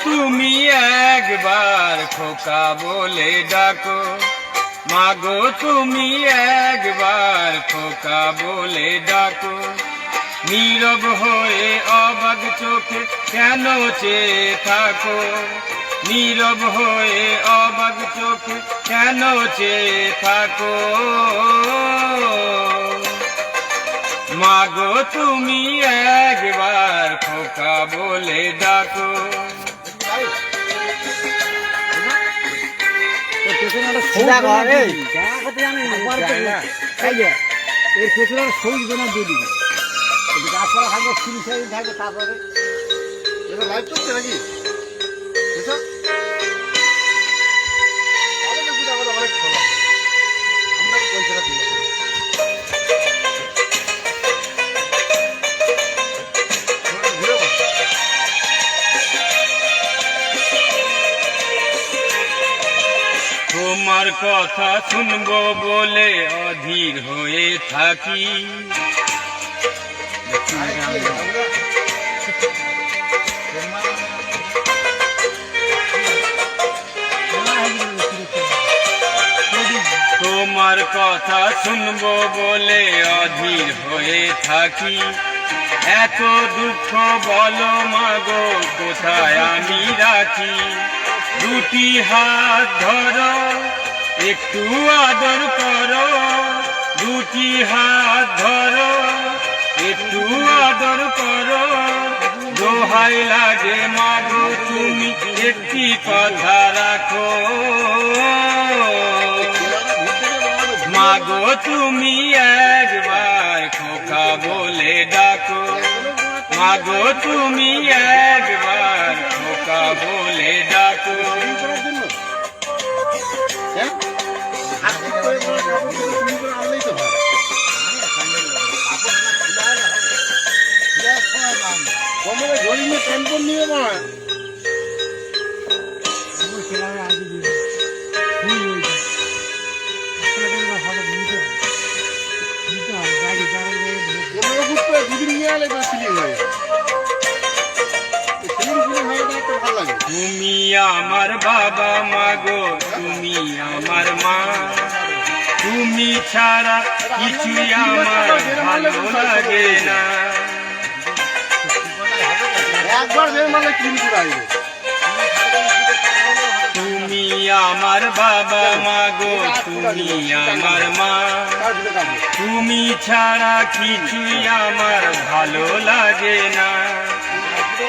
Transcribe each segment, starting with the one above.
তুমি একবার খোকা বলে ডাকো, মাগো তুমি একবার খোকা বলে ডাকো। নীরব হয়ে অবাক চোখে কেন চেয়ে থাকো, নীরব হয়ে অবাক চোখে কেন চেয়ে থাকো। মাগো তুমি একবার খোকা বলে ডাকো। গাছপালা থাকবে, তিন চারদিন থাকবে, তারপরে এটা লাইভ চলছে নাকি? তোমার কথা শুনবো বলে অধীর হয়ে থাকি, তোমার কথা শুনবো বলে অধীর হয়ে থাকি। এত দুঃখ বলো মাগো কোথায় আমি রাখি। দুটি হাত ধরো একটু আদর করো, দুটি হাত ধরো একটু আদর করো। দোহাই লাগে মাগো তুমি একটি কথা রাখো, মাগো তুমি একবার খোকা বলে ডাকো, মাগো তুমি একবার খোকা বলে ডাকো। তুমি আমার বাবা মাগো তুমি আমার মা, তুমি ছাড়া কিছুই আমার ভালো লাগে না। তুমি আমার বাবা মাগো তুমি আমার মা, তুমি ছাড়া কিছুই আমার ভালো লাগে না।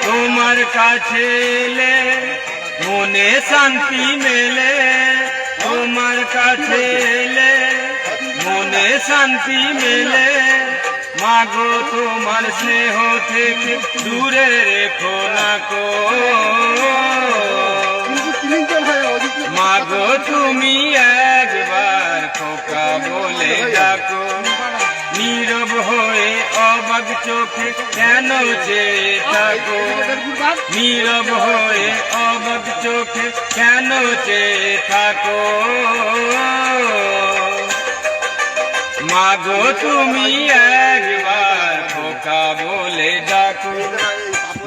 তোমার কাছে এলে মনে শান্তি মেলে, তোমার কাছে এলে মনে শান্তি মেলে। মাগো তোমার স্নেহ থেকে দূরে রেখো না কো, মাগো তুমি একবার খোকা বলে ডাকো। নীরব হয়ে অবাক চোখে কেন চেয়ে থাকো, নীরব হয়ে অবাক চোখে কেন চেয়ে থাকো। মাগো তুমি একবার খোকা বলে ডাকো,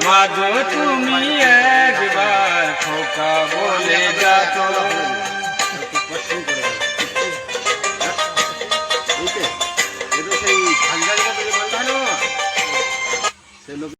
মাগো তুমি একবার খোকা বলে ডাকো।